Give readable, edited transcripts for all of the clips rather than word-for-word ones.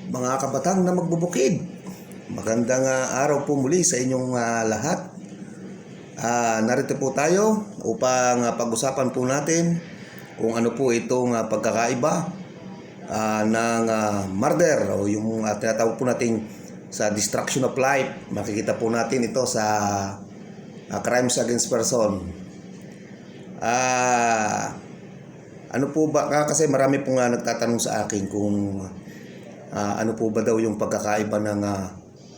Mga kabatang na magbubukid, magandang araw po muli sa inyong lahat. Narito po tayo upang pag-usapan po natin kung ano po itong pagkakaiba ng murder o yung tinatawag po natin sa destruction of life. Makikita po natin ito sa crimes against person. Ano po ba, kasi marami po nga nagtatanong sa akin kung ano po ba daw yung pagkakaiba ng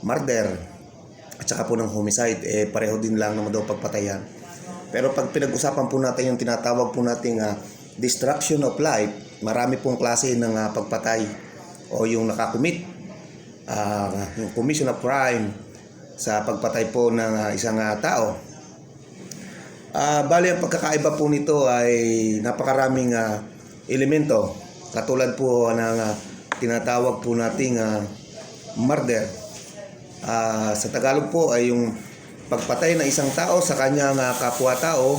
murder at saka po ng homicide. Pareho din lang naman daw pagpatayan. Pero pag pinag-usapan po natin yung tinatawag po nating destruction of life, marami pong klase ng pagpatay o yung nakakumit, yung commission of crime sa pagpatay po ng isang tao. Bali, ang pagkakaiba po nito ay napakaraming elemento, katulad po ng tinatawag po nating murder. Sa Tagalog po ay yung pagpatay ng isang tao sa kanyang kapwa-tao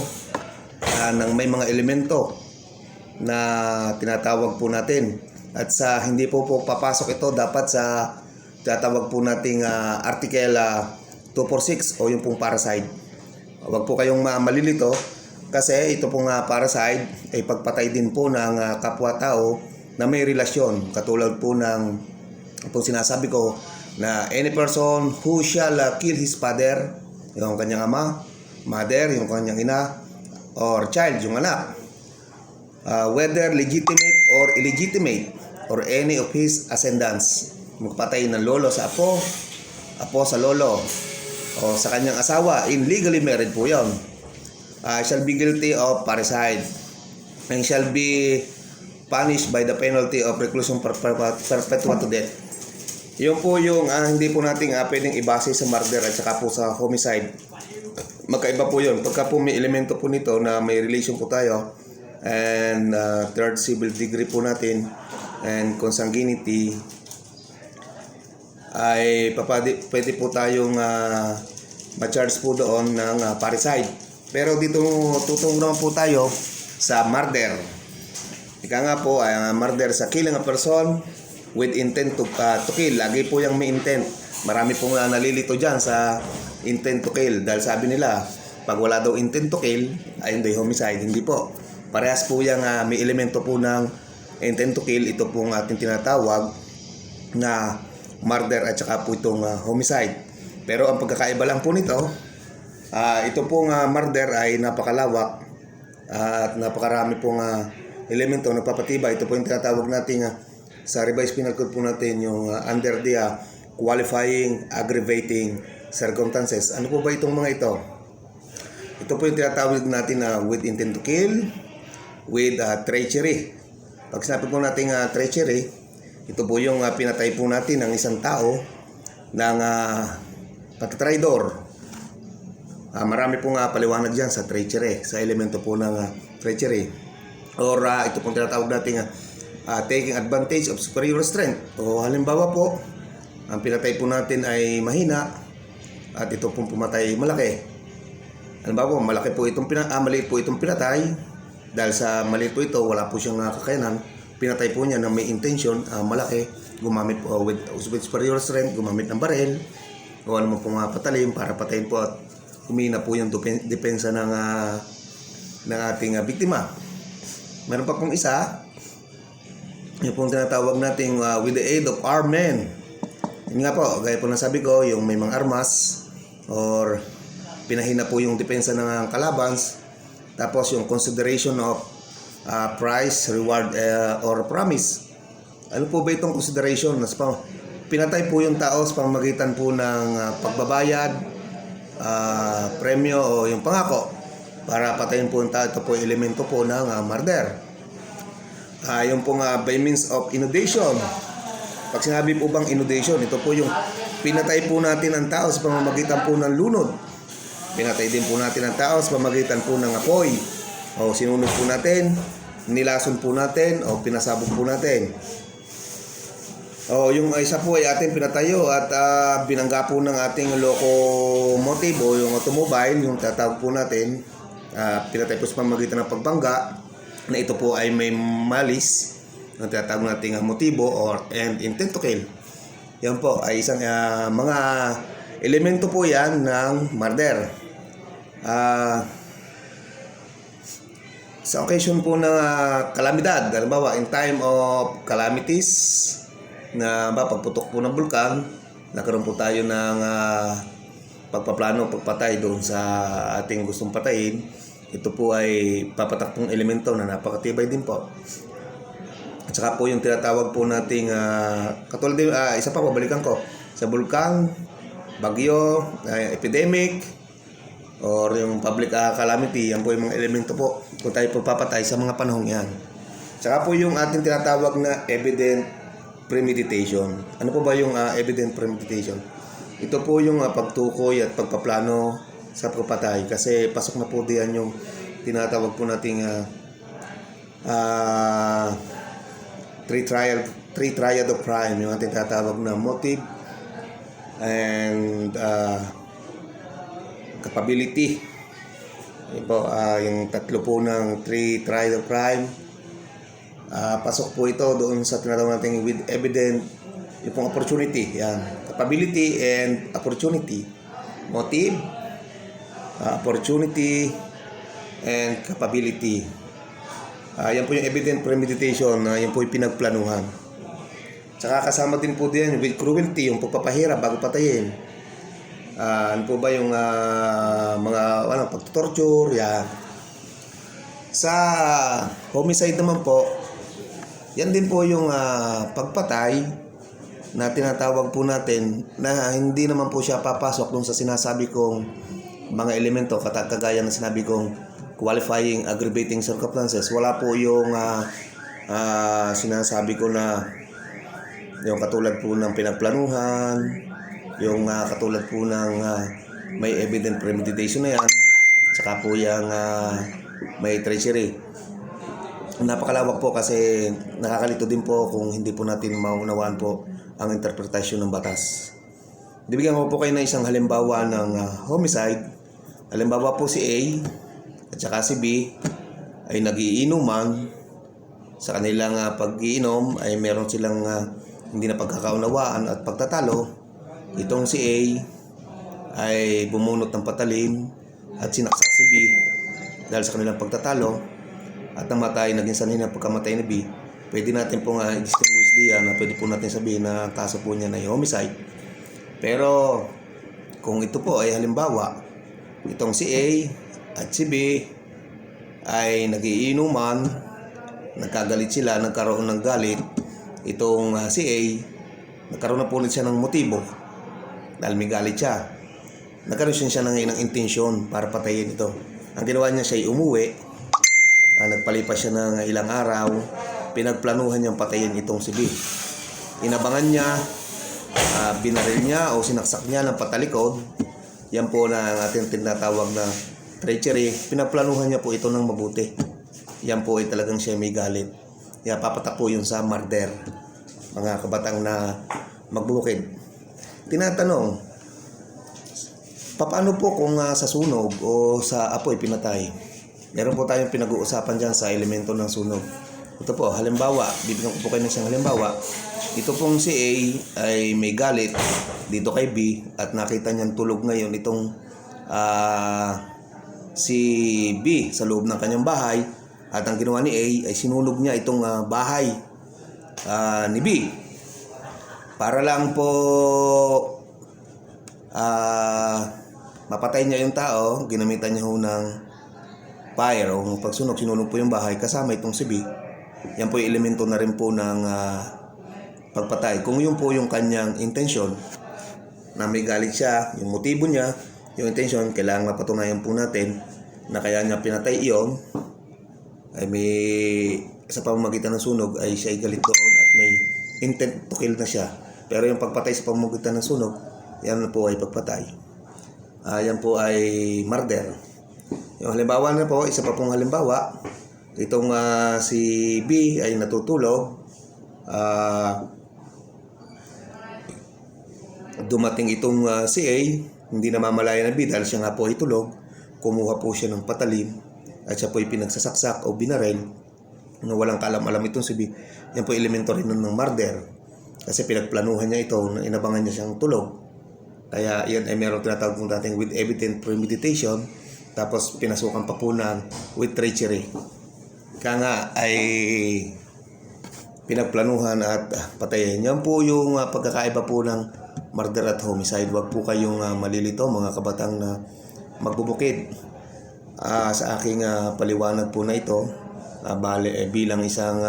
ng may mga elemento na tinatawag po natin. At sa hindi po papasok ito dapat sa tinatawag po nating Article 246 o yung pong parricide. Huwag po kayong malilito kasi ito pong parricide ay pagpatay din po ng kapwa-tao na may relasyon, katulad po ng sinasabi ko na any person who shall kill his father, yung kanyang ama, mother, yung kanyang ina, or child, yung anak, whether legitimate or illegitimate, or any of his ascendants, magpatay ng lolo sa apo, apo sa lolo, o sa kanyang asawa, illegally married po yun, shall be guilty of parricide and shall be punished by the penalty of reclusion perpetua to death. Yun po yung hindi po natin pwedeng ibase sa murder at saka po sa homicide. Magkaiba po yun. Pagka po may elemento po nito na may relation po tayo and third civil degree po natin and consanguinity, ay pwede po tayong ma-charge po doon ng parricide. Pero dito tutungo naman po tayo sa murder. Ika nga po, murder sa killing a person with intent to kill. Lagi po yung may intent. Marami pong nalilito dyan sa intent to kill. Dahil sabi nila, pag wala daw intent to kill, ay hindi homicide. Hindi po. Parehas po yung may elemento po ng intent to kill. Ito pong ating tinatawag na murder at saka po itong homicide. Pero ang pagkakaiba lang po nito, ito pong murder ay napakalawak at napakarami pong elemento na papatibay. Ito po yung tinatawag natin sa revised penal code po natin yung under the qualifying aggravating circumstances. Ano po ba itong mga ito? Ito po yung tinatawag natin with intent to kill, with treachery. Pag sinabi po natin treachery, ito po yung pinatay po natin ng isang tao ng pagtraidor. Marami pong paliwanag dyan sa treachery, sa elemento po ng treachery. Or ito pong tinatawag natin taking advantage of superior strength. O halimbawa po, ang pinatay po natin ay mahina at ito pong pumatay malaki. Halimbawa po, maliit po itong pinatay. Dahil sa maliit po ito, wala po siyang kakayanan. Pinatay po niya na may intention, malaki, gumamit po with superior strength, gumamit ng baril o ano pong patalim para patayin po at humina po yung depensa ng ating biktima. Meron pa pong isa, yung pong tinatawag natin with the aid of armed men. Yun nga po, gaya po na sabi ko, yung may mga armas or pinahina po yung depensa ng kalabans. Tapos yung consideration of price, reward, or promise. Ano po ba itong consideration? Pinatay po yung tao sa pamamagitan po ng pagbabayad, premyo o yung pangako para patayin po yung tao. Ito po yung elemento po ng murder. Yung pong by means of inundation. Pag sinabi po bang inundation, ito po yung pinatay po natin ang tao sa pamamagitan po ng lunod. Pinatay din po natin ang tao sa pamamagitan po ng apoy. O sinunog po natin, nilason po natin, o pinasabog po natin. O yung isa po ay ating pinatayo at binangga po ng ating locomotive o yung automobile, yung tatawag po natin. Pinatay po sa pamamagitan ng pagbangga na ito po ay may malis, ang tinatawag nating motibo or and intent to kill. Yan po ay isang mga elemento po yan ng murder. Sa occasion po ng kalamidad, halimbawa in time of calamities na pagputok po ng bulkan, nagkaroon po tayo ng pagpaplano, pagpatay doon sa ating gustong patayin. Ito po ay papatak pong elemento na napakatibay din po. At saka po yung tinatawag po nating katulad din, isa pa pabalikan ko, sa bulkan, bagyo, epidemic, or yung public calamity, yan po yung mga elemento po kung tayo po papatay sa mga panahong yan. Saka po yung ating tinatawag na evident premeditation. Ano po ba yung evident premeditation? Ito po yung pagtukoy at pagpaplano sa pagpatay, kasi pasok na po diyan yung tinatawag po nating three triad of crime, yung ating tinatawag na motive and capability. Yun po, yung tatlo po ng three triad of crime. Pasok po ito doon sa tinatawag natin with evident, yung pong opportunity. Yan. Capability and opportunity. Motive, opportunity, and capability. Yan po yung evident premeditation, yan po yung pinagplanuhan. Tsaka kasama din po din with cruelty, yung pagpapahirap bago patayin. Ano po ba yung mga pagtorture, yan. Sa homicide naman po, yan din po yung pagpatay na tinatawag po natin na hindi naman po siya papasok dun sa sinasabi kong mga elemento, kagaya na sinabi kong qualifying aggravating circumstances. Wala po yung sinasabi ko na yung katulad po ng pinagplanuhan, yung katulad po ng may evident premeditation na yan, saka po yung may treachery. Napakalawak po kasi nakakalito din po kung hindi po natin maunawaan po ang interpretasyon ng batas. Bibigyan ko po kayo ng isang halimbawa ng homicide. Halimbawa po si A at saka si B ay nagiinuman. Sa kanilang pag-iinom ay meron silang hindi na pagkakaunawaan at pagtatalo. Itong si A ay bumunot ng patalim at sinaksak si B dahil sa kanilang pagtatalo at namatay, naging sanhi ng pagkamatay ni B. Pwede natin pong distinguish diyan na pwede po natin sabihin na kaso po niya na homicide. Pero kung ito po ay halimbawa, itong si A at si B ay nagiinuman, nagkagalit sila, nagkaroon ng galit. Itong si A, nagkaroon na po ulit siya ng motibo dahil may galit siya. Nagkaroon siya ng intensyon para patayin ito. Ang ginawa niya, siya ay umuwi. Nagpalipas siya ng ilang araw. Pinagplanuhan niyang patayin itong si B. Inabangan niya, binaril niya o sinaksak niya ng patalikod. Yan po na ang ating tinatawag na treachery. Pinagplanuhan niya po ito ng mabuti. Yan po ay talagang siya may galit. Kaya papatak po yun sa murder. Mga kabatang na magbukid. Tinatanong, paano po kung sa sunog o sa apoy pinatay? Meron po tayong pinag-uusapan dyan sa elemento ng sunog. Ito po, halimbawa, bibigyan ko po kayo ng isang halimbawa. Ito pong si A ay may galit dito kay B at nakita niyang tulog ngayon itong si B sa loob ng kanyang bahay. At ang ginawa ni A ay sinunog niya itong bahay ni B. Para lang po mapatay niya yung tao, ginamitan niya ho ng fire o pagsunog, sinunog po yung bahay kasama itong si B. Yan po yung elemento na rin po ng pagpatay. Kung yun po yung kanyang intensyon, na may galit siya, yung motibo niya, yung intensyon, kailangan mapatunayan po natin na kaya niya pinatay iyon, ay may sa pamamagitan ng sunog ay siya ay galit doon at may intent to kill na siya. Pero yung pagpatay sa pamamagitan ng sunog, yan po ay pagpatay. Yan po ay murder. Yung halimbawa na po, isa pa pong halimbawa, itong si B ay natutulog. Dumating itong si A, hindi namamalaya na B dahil siya nga po ay tulog. Kumuha po siya ng patalim at siya po ay pinagsasaksak o binaril na walang kalam-alam itong si B. Yan po elemento rin ng murder. Kasi pinagplanuhan niya ito, inabangan niya siyang tulog. Kaya yan ay meron tinatawag po natin with evident premeditation, tapos pinasukan pa po ng with treachery. Kaya nga ay pinagplanuhan at patayin. Yan po yung pagkakaiba po ng murder at homicide. Huwag po kayong malilito mga kabatang na magbubukid. Sa aking paliwanag po na ito, bilang isang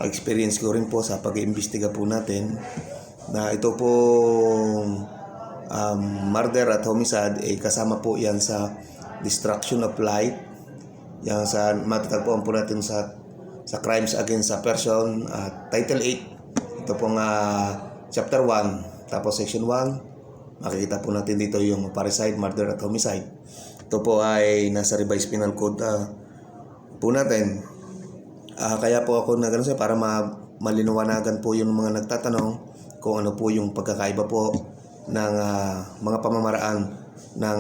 experience ko rin po sa pag-iimbestiga po natin, na ito po murder at homicide kasama po yan sa destruction of life. Yan sa matatagpuan po natin sa crimes against a person, Title 8. Ito pong Chapter 1, tapos Section 1. Makikita po natin dito yung parricide, murder at homicide. Ito po ay nasa revised penal code po natin. Kaya po ako na gano'n para malinawagan po yung mga nagtatanong kung ano po yung pagkakaiba po ng mga pamamaraan ng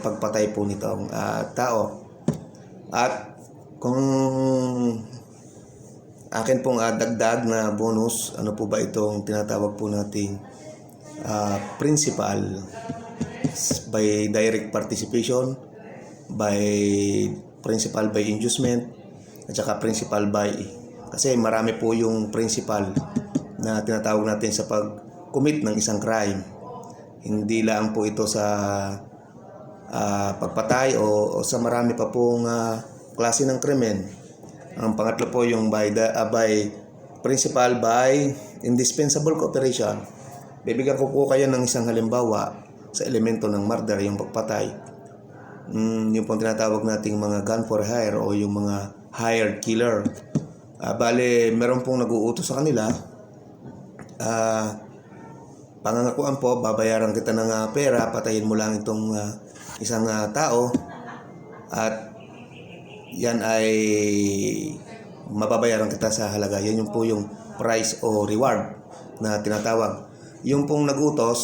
pagpatay po nitong tao. At kung akin pong dagdag na bonus, ano po ba itong tinatawag po nating principal by direct participation, principal by inducement, at saka principal by, kasi marami po yung principal na tinatawag natin sa pag-commit ng isang crime. Hindi lang po ito sa pagpatay o sa marami pa pong klase ng krimen. Ang pangatlo po yung by principal by indispensable cooperation. Bibigyan ko po kayo ng isang halimbawa sa elemento ng murder, yung pagpatay. Yung pong tinatawag nating mga gun for hire o yung mga hired killer. Bale, meron pong nag-uutos sa kanila. Pangangakuan po, babayaran kita ng pera, patayin mo lang itong isang tao, at yan ay mababayaran kita sa halaga. Yan yung po yung price o reward na tinatawag. Yung pong nagutos,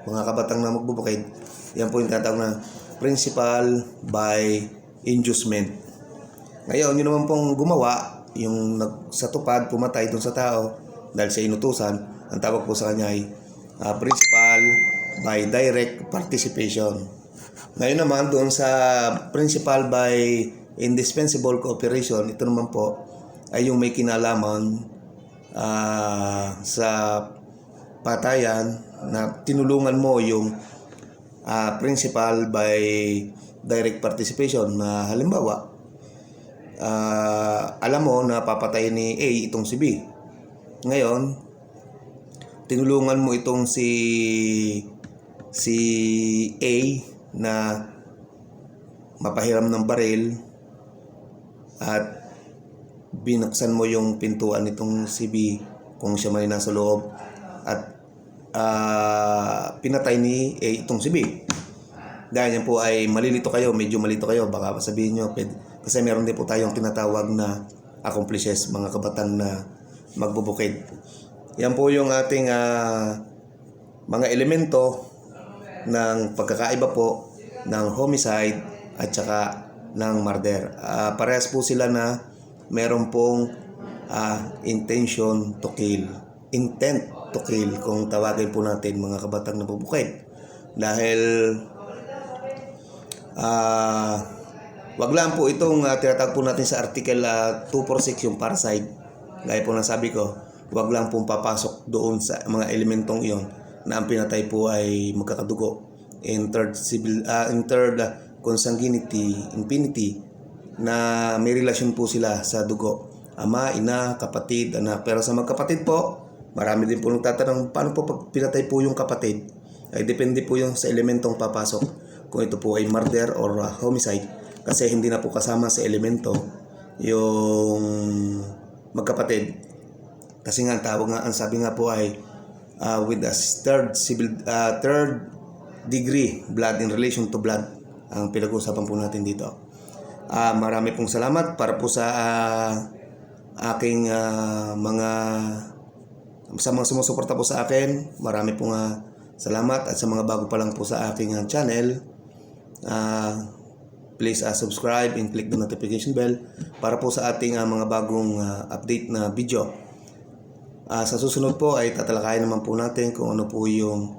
mga kabatang na magbubukid, yan po yung tinatawag na principal by inducement. Ngayon, yun naman pong gumawa, yung sa tupad, pumatay dun sa tao dahil sa inutusan, ang tawag po sa kanya ay principal by direct participation. Ngayon naman, doon sa principal by indispensable cooperation, ito naman po ay yung may kinalaman sa patayan, na tinulungan mo yung principal by direct participation. Na halimbawa, alam mo na papatay ni A itong si B. Ngayon, tinulungan mo itong si A na mapahiram ng baril, at binuksan mo yung pintuan nitong si B kung siya may nasa loob, at pinatay ni A itong si B. Dahil yan po ay medyo malito kayo, baka sabihin nyo, kasi meron din po tayong tinatawag na accomplices, mga kabatang na magbubukid. Yan po yung ating mga elemento ng pagkakaiba po ng homicide at saka ng murder. Parehas po sila na meron pong intention to kill. Intent to kill kung tawagin po natin, mga kabatang nabubukid. Dahil wag lang po itong tinatawag po natin sa article 246 yung parricide. Gaya po ng sabi ko, wag lang pong papasok doon sa mga elementong iyon na ang pinatay po ay magkakadugo. In third consanguinity, infinity, na may relasyon po sila sa dugo. Ama, ina, kapatid, anak. Pero sa magkapatid po, marami din po nagtatanong, paano po pag pinatay po yung kapatid? Ay depende po yung sa elementong papasok, kung ito po ay murder or homicide. Kasi hindi na po kasama sa elemento yung magkapatid. Kasi nga ang sabi nga po ay with a third degree blood, in relation to blood, ang pinag-uusapan po natin dito. Marami pong salamat para po sa aking mga sumusuporta po sa akin. Marami pong salamat, at sa mga bago pa lang po sa aking channel, please subscribe and click the notification bell para po sa ating mga bagong update na video. Sa susunod po ay tatalakayin naman po natin kung ano po yung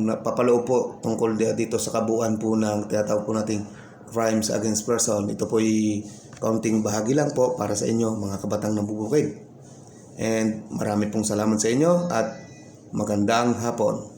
napapaloob po tungkol dito sa kabuuan po ng tinatawag po nating crimes against person. Ito po ay kaunting bahagi lang po para sa inyo mga kabatang nabubukid. And marami pong salamat sa inyo at magandang hapon.